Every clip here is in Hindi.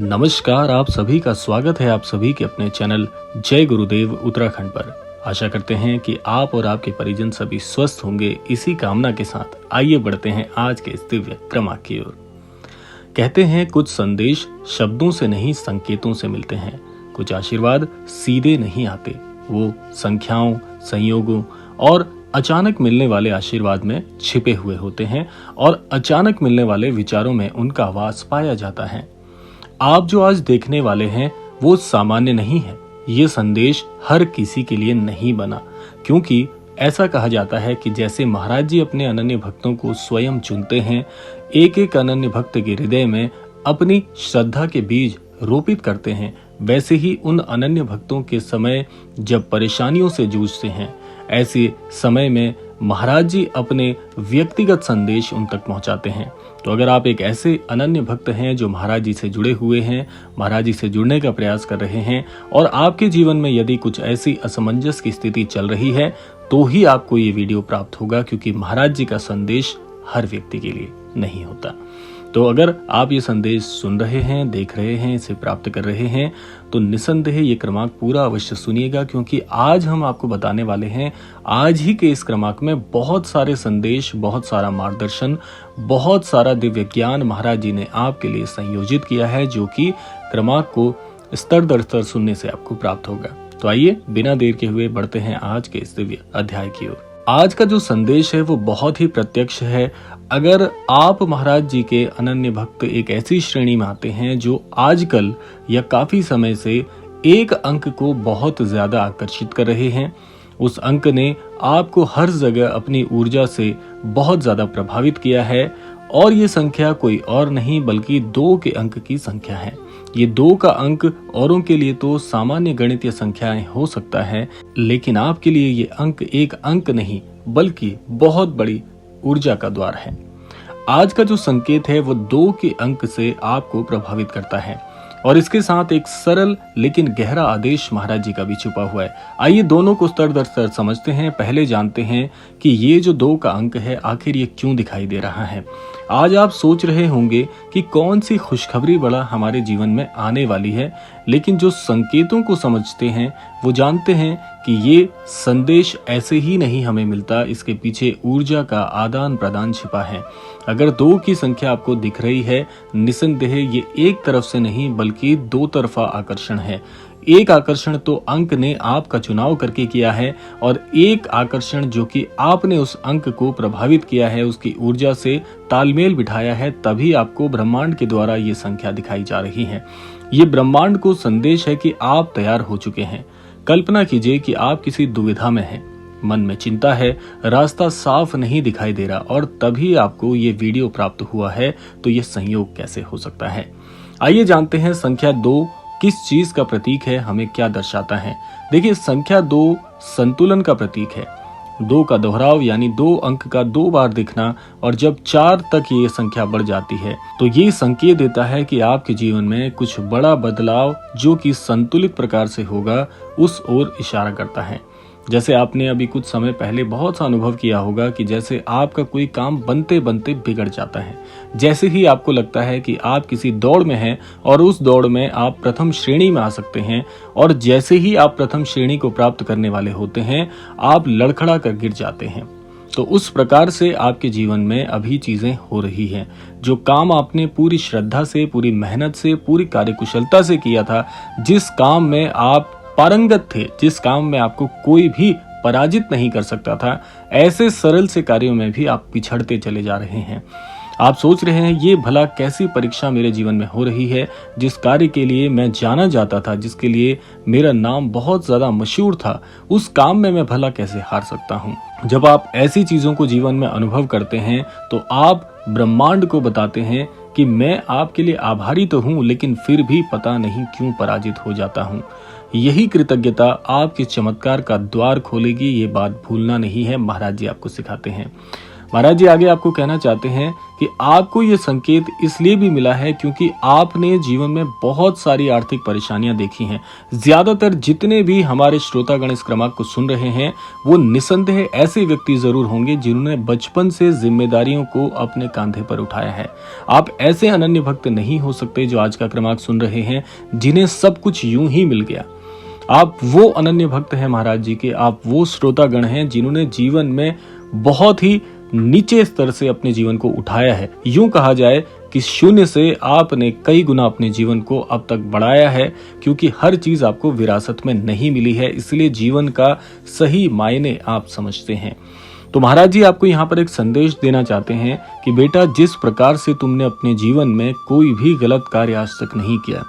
नमस्कार, आप सभी का स्वागत है आप सभी के अपने चैनल जय गुरुदेव उत्तराखंड पर। आशा करते हैं कि आप और आपके परिजन सभी स्वस्थ होंगे। इसी कामना के साथ आइए बढ़ते हैं आज के इस दिव्य क्रमांक की ओर। कहते हैं कुछ संदेश शब्दों से नहीं संकेतों से मिलते हैं, कुछ आशीर्वाद सीधे नहीं आते, वो संख्याओं, संयोगों और अचानक मिलने वाले आशीर्वाद में छिपे हुए होते हैं और अचानक मिलने वाले विचारों में उनका वास पाया जाता है। आप जो आज देखने वाले हैं वो सामान्य नहीं है। ये संदेश हर किसी के लिए नहीं बना, क्योंकि ऐसा कहा जाता है कि जैसे महाराज जी अपने अनन्य भक्तों को स्वयं चुनते हैं, एक एक अनन्य भक्त के हृदय में अपनी श्रद्धा के बीज रोपित करते हैं, वैसे ही उन अनन्य भक्तों के समय जब परेशानियों से जूझते हैं, ऐसे समय में महाराज जी अपने व्यक्तिगत संदेश उन तक पहुंचाते हैं। तो अगर आप एक ऐसे अनन्य भक्त हैं जो महाराज जी से जुड़े हुए हैं, महाराज जी से जुड़ने का प्रयास कर रहे हैं और आपके जीवन में यदि कुछ ऐसी असमंजस की स्थिति चल रही है, तो ही आपको ये वीडियो प्राप्त होगा, क्योंकि महाराज जी का संदेश हर व्यक्ति के लिए नहीं होता। तो अगर आप ये संदेश सुन रहे हैं, देख रहे हैं, इसे प्राप्त कर रहे हैं, तो निसंदेह ये क्रमांक पूरा अवश्य सुनिएगा, क्योंकि आज हम आपको बताने वाले हैं, आज ही के इस क्रमांक में बहुत सारे संदेश, बहुत सारा मार्गदर्शन, बहुत सारा दिव्य ज्ञान महाराज जी ने आपके लिए संयोजित किया है, जो कि क्रमांक को स्तर दर स्तर सुनने से आपको प्राप्त होगा। तो आइए बिना देर के हुए बढ़ते हैं आज के इस दिव्य अध्याय की ओर। आज का जो संदेश है वो बहुत ही प्रत्यक्ष है। अगर आप महाराज जी के अनन्य भक्त एक ऐसी श्रेणी में आते हैं जो आजकल या काफी समय से एक अंक को बहुत ज्यादा आकर्षित कर रहे हैं, उस अंक ने आपको हर जगह अपनी ऊर्जा से बहुत ज्यादा प्रभावित किया है, और ये संख्या कोई और नहीं बल्कि 2 के अंक की संख्या है। ये 2 का अंक औरों के लिए तो सामान्य गणितीय संख्याएं हो सकता है, लेकिन आपके लिए ये अंक एक अंक नहीं बल्कि बहुत बड़ी ऊर्जा का द्वार है। आज का जो संकेत है वो 2 के अंक से आपको प्रभावित करता है, और इसके साथ एक सरल लेकिन गहरा आदेश महाराज जी का भी छुपा हुआ है। आइए दोनों को स्तर दर स्तर समझते हैं। पहले जानते हैं कि ये जो 2 का अंक है आखिर ये क्यों दिखाई दे रहा है। आज आप सोच रहे होंगे कि कौन सी खुशखबरी बड़ा हमारे जीवन में आने वाली है, लेकिन जो संकेतों को समझते हैं वो जानते हैं कि ये संदेश ऐसे ही नहीं हमें मिलता, इसके पीछे ऊर्जा का आदान प्रदान छिपा है। अगर 2 की संख्या आपको दिख रही है, निसंदेह ये एक तरफ से नहीं बल्कि 2 तरफा आकर्षण है। एक आकर्षण तो अंक ने आपका चुनाव करके किया है, और एक आकर्षण जो कि आपने उस अंक को प्रभावित किया है, उसकी ऊर्जा से तालमेल बिठाया है, तभी आपको ब्रह्मांड के द्वारा ये संख्या दिखाई जा रही है। ये ब्रह्मांड को संदेश है कि आप तैयार हो चुके हैं। कल्पना कीजिए कि आप किसी दुविधा में हैं, मन में चिंता है, रास्ता साफ नहीं दिखाई दे रहा, और तभी आपको ये वीडियो प्राप्त हुआ है। तो ये संयोग कैसे हो सकता है? आइए जानते हैं संख्या 2 किस चीज का प्रतीक है, हमें क्या दर्शाता है। देखिए, संख्या 2 संतुलन का प्रतीक है। 2 का दोहराव यानी 2 अंक का 2 बार दिखना, और जब 4 तक ये संख्या बढ़ जाती है तो ये संकेत देता है कि आपके जीवन में कुछ बड़ा बदलाव जो कि संतुलित प्रकार से होगा, उस ओर इशारा करता है। जैसे आपने अभी कुछ समय पहले बहुत सा अनुभव किया होगा कि जैसे आपका कोई काम बनते बनते बिगड़ जाता है। जैसे ही आपको लगता है कि आप किसी दौड़ में हैं और उस दौड़ में आप प्रथम श्रेणी में आ सकते हैं, और जैसे ही आप प्रथम श्रेणी को प्राप्त करने वाले होते हैं, आप लड़खड़ा कर गिर जाते हैं। तो उस प्रकार से आपके जीवन में अभी चीजें हो रही हैं। जो काम आपने पूरी श्रद्धा से, पूरी मेहनत से, पूरी कार्यकुशलता से किया था, जिस काम में आप पारंगत थे, जिस काम में आपको कोई भी पराजित नहीं कर सकता था, ऐसे सरल से कार्यों में भी आप पिछड़ते चले जा रहे हैं। आप सोच रहे हैं ये भला कैसी परीक्षा मेरे जीवन में हो रही है, जिस कार्य के लिए मैं जाना जाता था, जिसके लिए मेरा नाम बहुत ज्यादा मशहूर था, उस काम में मैं भला कैसे हार सकता हूँ। जब आप ऐसी चीजों को जीवन में अनुभव करते हैं तो आप ब्रह्मांड को बताते हैं कि मैं आपके लिए आभारी तो हूँ, लेकिन फिर भी पता नहीं क्यों पराजित हो जाता हूँ। यही कृतज्ञता आपके चमत्कार का द्वार खोलेगी, ये बात भूलना नहीं है, महाराज जी आपको सिखाते हैं। महाराज जी आगे आपको कहना चाहते हैं कि आपको ये संकेत इसलिए भी मिला है क्योंकि आपने जीवन में बहुत सारी आर्थिक परेशानियां देखी हैं। ज्यादातर जितने भी हमारे श्रोतागण इस क्रमांक को सुन रहे हैं वो निसंदेह ऐसे व्यक्ति जरूर होंगे जिन्होंने बचपन से जिम्मेदारियों को अपने कांधे पर उठाया है। आप ऐसे अनन्य भक्त नहीं हो सकते जो आज का क्रमांक सुन रहे हैं जिन्हें सब कुछ यूं ही मिल गया। आप वो अनन्य भक्त हैं महाराज जी के, आप वो श्रोतागण हैं जिन्होंने जीवन में बहुत ही नीचे स्तर से अपने जीवन को उठाया है। यूं कहा जाए कि शून्य से आपने कई गुना अपने जीवन को अब तक बढ़ाया है, क्योंकि हर चीज आपको विरासत में नहीं मिली है, इसलिए जीवन का सही मायने आप समझते हैं। तो महाराज जी आपको यहाँ पर एक संदेश देना चाहते हैं कि बेटा, जिस प्रकार से तुमने अपने जीवन में कोई भी गलत कार्य आज तक नहीं किया,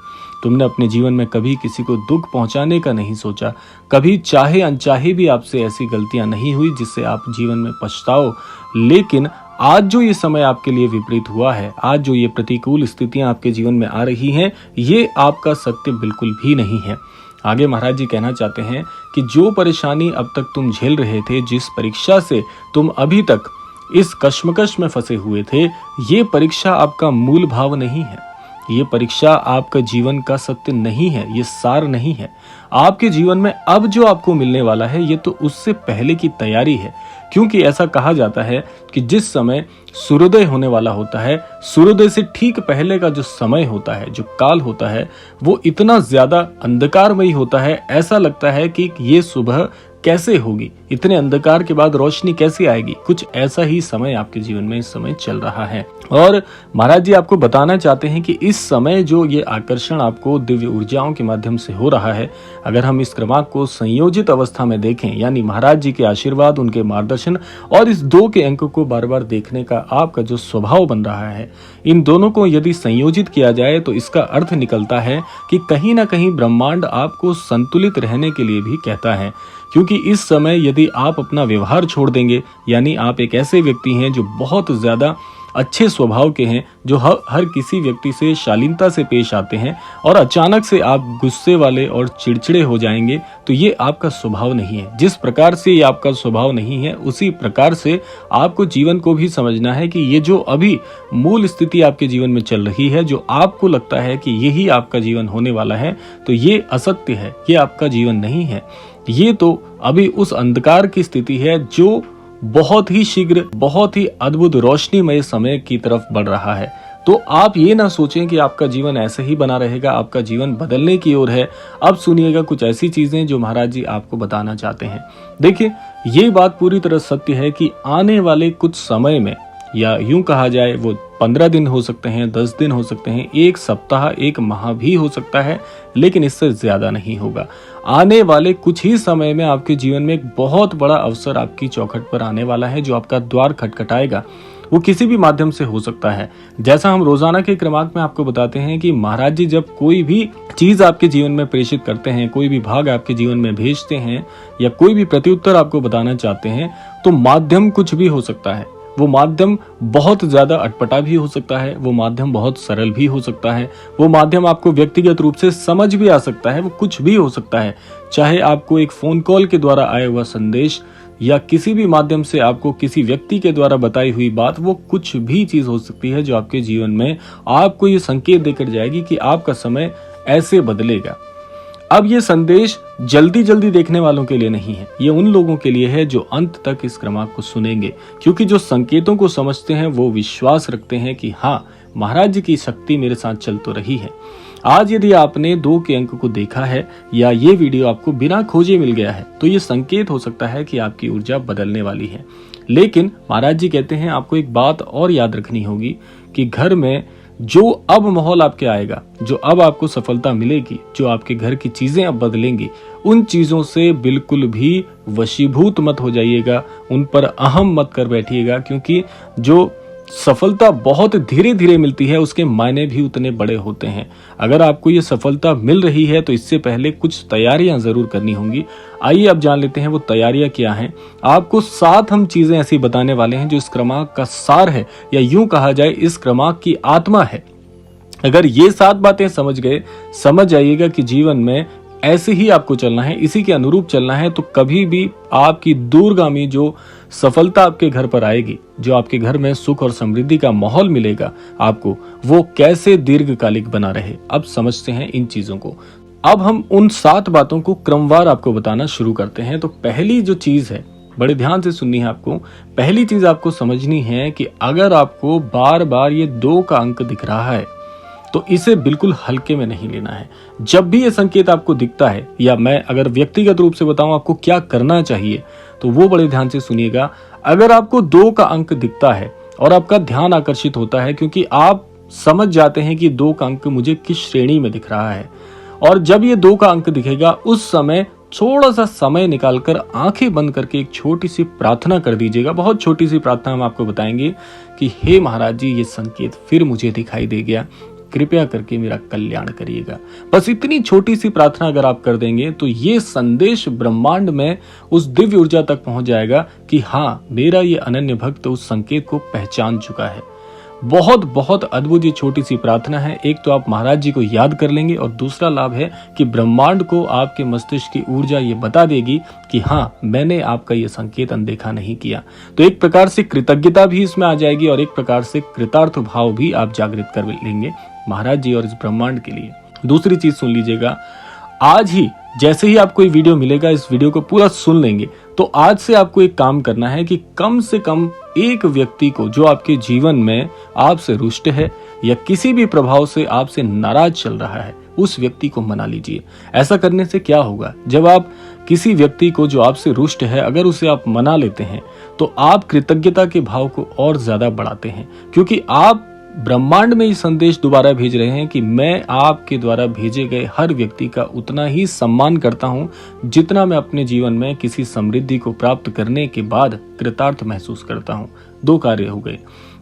तुमने अपने जीवन में कभी किसी को दुख पहुंचाने का नहीं सोचा, कभी चाहे अनचाहे भी आपसे ऐसी गलतियां नहीं हुई जिससे आप जीवन में पछताओ, लेकिन आज जो ये समय आपके लिए विपरीत हुआ है, आज जो ये प्रतिकूल स्थितियां आपके जीवन में आ रही हैं, ये आपका सत्य बिल्कुल भी नहीं है। आगे महाराज जी कहना चाहते हैं कि जो परेशानी अब तक तुम झेल रहे थे, जिस परीक्षा से तुम अभी तक इस कश्मकश में फंसे हुए थे, ये परीक्षा आपका मूल भाव नहीं है, ये परीक्षा आपका जीवन का सत्य नहीं है, ये सार नहीं है। आपके जीवन में अब जो आपको मिलने वाला है ये तो उससे पहले की तैयारी है, क्योंकि ऐसा कहा जाता है कि जिस समय सूर्योदय होने वाला होता है, सूर्योदय से ठीक पहले का जो समय होता है, जो काल होता है, वो इतना ज्यादा अंधकारमयी होता है, ऐसा लगता है कि ये सुबह कैसे होगी, इतने अंधकार के बाद रोशनी कैसे आएगी। कुछ ऐसा ही समय आपके जीवन में इस समय चल रहा है। और महाराज जी आपको बताना चाहते हैं कि इस समय जो ये आकर्षण आपको दिव्य ऊर्जाओं के माध्यम से हो रहा है, अगर हम इस क्रमांक को संयोजित अवस्था में देखें, यानी महाराज जी के आशीर्वाद, उनके मार्गदर्शन और इस 2 के अंक को बार बार देखने का आपका जो स्वभाव बन रहा है, इन दोनों को यदि संयोजित किया जाए तो इसका अर्थ निकलता है कि कहीं ना कहीं ब्रह्मांड आपको संतुलित रहने के लिए भी कहता है। क्योंकि इस समय यदि आप अपना व्यवहार छोड़ देंगे, यानी आप एक ऐसे व्यक्ति हैं जो बहुत ज्यादा अच्छे स्वभाव के हैं, जो हर किसी व्यक्ति से शालीनता से पेश आते हैं, और अचानक से आप गुस्से वाले और चिड़चिड़े हो जाएंगे, तो ये आपका स्वभाव नहीं है। जिस प्रकार से ये आपका स्वभाव नहीं है, उसी प्रकार से आपको जीवन को भी समझना है कि ये जो अभी मूल स्थिति आपके जीवन में चल रही है, जो आपको लगता है कि यही आपका जीवन होने वाला है, तो ये असत्य है, ये आपका जीवन नहीं है। ये तो अभी उस अंधकार की स्थिति है जो बहुत ही शीघ्र, बहुत ही अद्भुत रोशनीमय समय की तरफ बढ़ रहा है। तो आप ये ना सोचें कि आपका जीवन ऐसे ही बना रहेगा, आपका जीवन बदलने की ओर है। अब सुनिएगा कुछ ऐसी चीजें जो महाराज जी आपको बताना चाहते हैं। देखिए, ये बात पूरी तरह सत्य है कि आने वाले कुछ समय में, या यूं कहा जाए वो 15 दिन हो सकते हैं, 10 दिन हो सकते हैं, 1 सप्ताह, 1 माह भी हो सकता है, लेकिन इससे ज्यादा नहीं होगा। आने वाले कुछ ही समय में आपके जीवन में एक बहुत बड़ा अवसर आपकी चौखट पर आने वाला है, जो आपका द्वार खटखटाएगा। वो किसी भी माध्यम से हो सकता है। जैसा हम रोजाना के क्रमांक में आपको बताते हैं कि महाराज जी जब कोई भी चीज आपके जीवन में प्रेषित करते हैं, कोई भी भाग आपके जीवन में भेजते हैं, या कोई भी प्रत्युत्तर आपको बताना चाहते हैं, तो माध्यम कुछ भी हो सकता है। वो माध्यम बहुत ज्यादा अटपटा भी हो सकता है, वो माध्यम बहुत सरल भी हो सकता है, वो माध्यम आपको व्यक्तिगत रूप से समझ भी आ सकता है, वो कुछ भी हो सकता है। चाहे आपको एक फोन कॉल के द्वारा आया हुआ संदेश, या किसी भी माध्यम से आपको किसी व्यक्ति के द्वारा बताई हुई बात, वो कुछ भी चीज हो सकती है जो आपके जीवन में आपको ये संकेत देकर जाएगी कि आपका समय ऐसे बदलेगा। अब ये संदेश जल्दी जल्दी देखने वालों के लिए नहीं है, ये उन लोगों के लिए है जो अंत तक इस क्रमांक को सुनेंगे, क्योंकि जो संकेतों को समझते हैं वो विश्वास रखते हैं कि हाँ, महाराज जी की शक्ति मेरे साथ चल तो रही है। आज यदि आपने 2 के अंक को देखा है, या ये वीडियो आपको बिना खोजे मिल गया है, तो ये संकेत हो सकता है कि आपकी ऊर्जा बदलने वाली है। लेकिन महाराज जी कहते हैं आपको एक बात और याद रखनी होगी कि घर में जो अब माहौल आपके आएगा, जो अब आपको सफलता मिलेगी, जो आपके घर की चीजें अब बदलेंगी, उन चीजों से बिल्कुल भी वशीभूत मत हो जाइएगा, उन पर अहम मत कर बैठिएगा, क्योंकि जो सफलता बहुत धीरे धीरे मिलती है उसके मायने भी उतने बड़े होते हैं। अगर आपको ये सफलता मिल रही है तो इससे पहले कुछ तैयारियां जरूर करनी होंगी। आइए अब जान लेते हैं वो तैयारियां क्या हैं। आपको 7 हम चीजें ऐसी बताने वाले हैं जो इस क्रमांक का सार है, या यूं कहा जाए इस क्रमांक की आत्मा है। अगर ये 7 बातें समझ गए, समझ जाइएगा कि जीवन में ऐसे ही आपको चलना है, इसी के अनुरूप चलना है, तो कभी भी आपकी दूरगामी जो सफलता आपके घर पर आएगी, जो आपके घर में सुख और समृद्धि का माहौल मिलेगा आपको, वो कैसे दीर्घकालिक बना रहे। अब समझते हैं इन चीजों को। अब हम उन 7 बातों को क्रमवार आपको बताना शुरू करते हैं। तो पहली जो चीज है, बड़े ध्यान से सुननी है आपको। पहली चीज आपको समझनी है कि अगर आपको बार बार ये 2 का अंक दिख रहा है तो इसे बिल्कुल हल्के में नहीं लेना है। जब भी ये संकेत आपको दिखता है, या मैं अगर व्यक्तिगत रूप से बताऊं आपको क्या करना चाहिए, तो वो बड़े ध्यान से सुनिएगा। अगर आपको 2 का अंक दिखता है और आपका ध्यान आकर्षित होता है, क्योंकि आप समझ जाते हैं कि 2 का अंक मुझे किस श्रेणी में दिख रहा है, और जब ये 2 का अंक दिखेगा उस समय थोड़ा सा समय निकालकर आंखें बंद करके एक छोटी सी प्रार्थना कर दीजिएगा। बहुत छोटी सी प्रार्थना हम आपको बताएंगे कि हे महाराज जी, ये संकेत फिर मुझे दिखाई दे गया, कृपया करके मेरा कल्याण करिएगा। बस इतनी छोटी सी प्रार्थना अगर आप कर देंगे तो ये संदेश ब्रह्मांड में उस दिव्य ऊर्जा तक पहुंच जाएगा कि हाँ, मेरा ये अनन्य भक्त उस संकेत को पहचान चुका है। बहुत बहुत अद्भुत ये छोटी सी प्रार्थना है। एक तो आप महाराज जी को याद कर लेंगे, और दूसरा लाभ है कि ब्रह्मांड को आपके मस्तिष्क की ऊर्जा ये बता देगी कि हाँ, मैंने आपका ये संकेत अनदेखा नहीं किया। तो एक प्रकार से कृतज्ञता भी इसमें आ जाएगी, और एक प्रकार से कृतार्थ भाव भी आप जागृत कर लेंगे महाराज जी और इस ब्रह्मांड के लिए। दूसरी चीज सुन लीजिएगा, आज ही जैसे ही आपको ये वीडियो मिलेगा, इस वीडियो को पूरा सुन लेंगे, तो आज से आपको एक काम करना है कि कम से कम एक व्यक्ति को जो आपके जीवन में आपसे रुष्ट है या किसी भी प्रभाव से आपसे नाराज चल रहा है, उस व्यक्ति को मना लीजिए। ऐसा करने से क्या होगा, जब आप किसी व्यक्ति को जो आपसे रुष्ट है, अगर उसे आप मना लेते हैं तो आप कृतज्ञता के भाव को और ज्यादा बढ़ाते हैं, क्योंकि आप ब्रह्मांड में ये संदेश दोबारा भेज रहे हैं कि मैं आपके द्वारा भेजे गए हर व्यक्ति का उतना ही सम्मान करता हूं जितना मैं अपने जीवन में किसी समृद्धि को प्राप्त करने के बाद कृतार्थ महसूस करता हूं। 2 कार्य हो गए।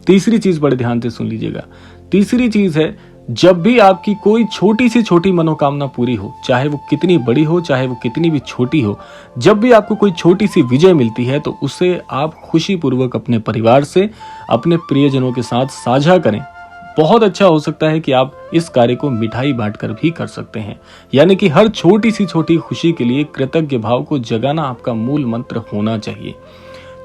तीसरी चीज बड़े ध्यान से सुन लीजिएगा। तीसरी चीज है, जब भी आपकी कोई छोटी से छोटी मनोकामना पूरी हो, चाहे वो कितनी बड़ी हो, चाहे वो कितनी भी छोटी हो, जब भी आपको कोई छोटी सी विजय मिलती है तो उसे आप खुशी पूर्वक अपने परिवार से, अपने प्रियजनों के साथ साझा करें। बहुत अच्छा हो सकता है कि आप इस कार्य को मिठाई बांटकर भी कर सकते हैं। यानी कि हर छोटी सी छोटी खुशी के लिए कृतज्ञ भाव को जगाना आपका मूल मंत्र होना चाहिए।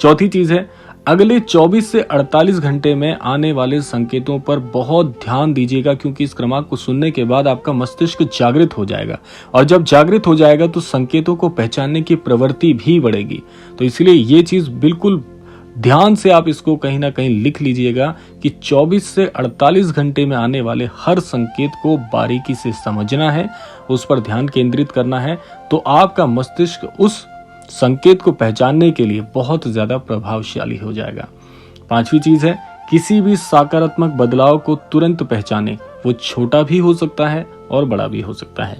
चौथी चीज है, अगले 24 से 48 घंटे में आने वाले संकेतों पर बहुत ध्यान दीजिएगा, क्योंकि इस क्रमांक को सुनने के बाद आपका मस्तिष्क जागृत हो जाएगा, और जब जागृत हो जाएगा तो संकेतों को पहचानने की प्रवृत्ति भी बढ़ेगी। तो इसलिए ये चीज बिल्कुल ध्यान से आप इसको कहीं ना कहीं लिख लीजिएगा कि 24 से 48 घंटे में आने वाले हर संकेत को बारीकी से समझना है, उस पर ध्यान केंद्रित करना है, तो आपका मस्तिष्क उस संकेत को पहचानने के लिए बहुत ज्यादा प्रभावशाली हो जाएगा। 5वीं चीज है, किसी भी सकारात्मक बदलाव को तुरंत पहचाने, वो छोटा भी हो सकता है और बड़ा भी हो सकता है।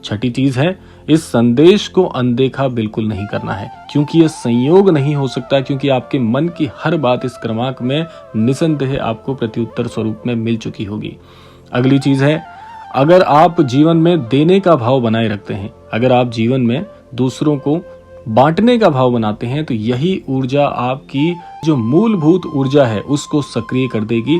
6ठी चीज है, इस संदेश को अनदेखा बिल्कुल नहीं करना है, क्योंकि यह संयोग नहीं हो सकता, क्योंकि आपके मन की हर बात इस क्रमांक में निसंदेह आपको प्रत्युत्तर स्वरूप में मिल चुकी होगी। अगली चीज है, अगर आप जीवन में देने का भाव बनाए रखते हैं, अगर आप जीवन में दूसरों को बांटने का भाव बनाते हैं, तो यही ऊर्जा आपकी जो मूलभूत ऊर्जा है उसको सक्रिय कर देगी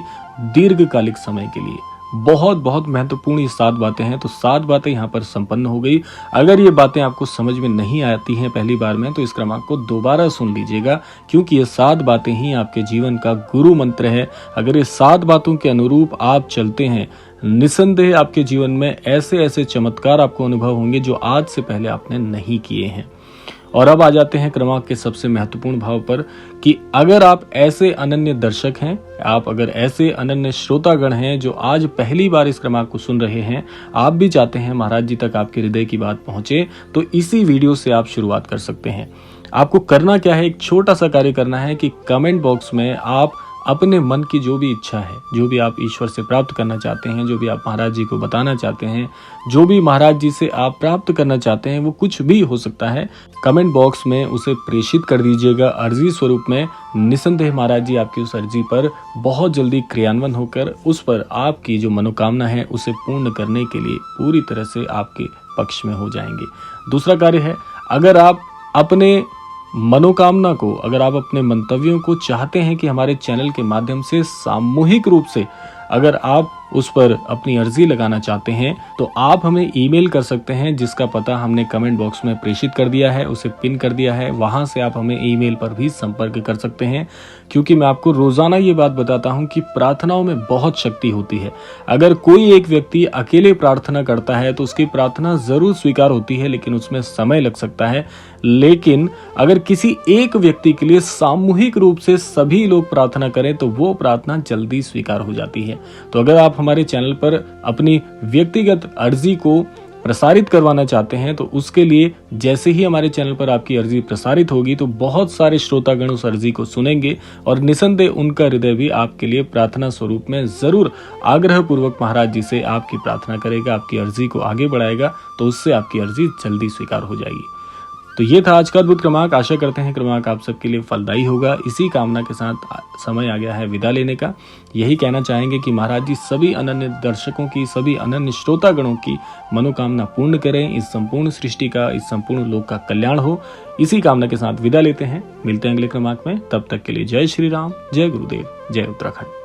दीर्घकालिक समय के लिए। बहुत बहुत महत्वपूर्ण ये 7 बातें हैं। तो 7 बातें यहाँ पर संपन्न हो गई। अगर ये बातें आपको समझ में नहीं आती हैं पहली बार में, तो इस क्रमांक को दोबारा सुन लीजिएगा, क्योंकि ये 7 बातें ही आपके जीवन का गुरु मंत्र है। अगर ये 7 बातों के अनुरूप आप चलते हैं, निसंदेह आपके जीवन में ऐसे ऐसे चमत्कार आपको अनुभव होंगे जो आज से पहले आपने नहीं किए हैं। और अब आ जाते हैं क्रमांक के सबसे महत्वपूर्ण भाव पर, कि अगर आप ऐसे अनन्य दर्शक हैं, आप अगर ऐसे अनन्य श्रोतागण हैं जो आज पहली बार इस क्रमांक को सुन रहे हैं, आप भी चाहते हैं महाराज जी तक आपके हृदय की बात पहुंचे, तो इसी वीडियो से आप शुरुआत कर सकते हैं। आपको करना क्या है, एक छोटा सा कार्य करना है कि कमेंट बॉक्स में आप अपने मन की जो भी इच्छा है, जो भी आप ईश्वर से प्राप्त करना चाहते हैं, जो भी आप महाराज जी को बताना चाहते हैं, जो भी महाराज जी से आप प्राप्त करना चाहते हैं, वो कुछ भी हो सकता है, कमेंट बॉक्स में उसे प्रेषित कर दीजिएगा अर्जी स्वरूप में। निसंदेह महाराज जी आपकी उस अर्जी पर बहुत जल्दी क्रियान्वयन होकर उस पर आपकी जो मनोकामना है उसे पूर्ण करने के लिए पूरी तरह से आपके पक्ष में हो जाएंगे। दूसरा कार्य है, अगर आप अपने मनोकामना को, अगर आप अपने मंतव्यों को चाहते हैं कि हमारे चैनल के माध्यम से सामूहिक रूप से अगर आप उस पर अपनी अर्जी लगाना चाहते हैं तो आप हमें ईमेल कर सकते हैं, जिसका पता हमने कमेंट बॉक्स में प्रेषित कर दिया है, उसे पिन कर दिया है। वहां से आप हमें ईमेल पर भी संपर्क कर सकते हैं, क्योंकि मैं आपको रोजाना ये बात बताता हूं कि प्रार्थनाओं में बहुत शक्ति होती है। अगर कोई एक व्यक्ति अकेले प्रार्थना करता है तो उसकी प्रार्थना जरूर स्वीकार होती है, लेकिन उसमें समय लग सकता है। लेकिन अगर किसी एक व्यक्ति के लिए सामूहिक रूप से सभी लोग प्रार्थना करें तो वो प्रार्थना जल्दी स्वीकार हो जाती है। तो अगर आप हमारे चैनल पर अपनी व्यक्तिगत अर्जी को प्रसारित करवाना चाहते हैं तो उसके लिए जैसे ही हमारे चैनल पर आपकी अर्जी प्रसारित होगी तो बहुत सारे श्रोतागण उस अर्जी को सुनेंगे और निसंदेह उनका हृदय भी आपके लिए प्रार्थना स्वरूप में जरूर आग्रह पूर्वक महाराज जी से आपकी प्रार्थना करेगा, आपकी अर्जी को आगे बढ़ाएगा, तो उससे आपकी अर्जी जल्दी स्वीकार हो जाएगी। तो ये था आज का अद्भुत क्रमांक। आशा करते हैं क्रमांक आप सबके लिए फलदायी होगा। इसी कामना के साथ समय आ गया है विदा लेने का। यही कहना चाहेंगे कि महाराज जी सभी अनन्य दर्शकों की, सभी अनन्य श्रोतागणों की मनोकामना पूर्ण करें, इस संपूर्ण सृष्टि का, इस संपूर्ण लोक का कल्याण हो। इसी कामना के साथ विदा लेते हैं। मिलते हैं अगले क्रमांक में। तब तक के लिए जय श्री राम, जय गुरुदेव, जय उत्तराखंड।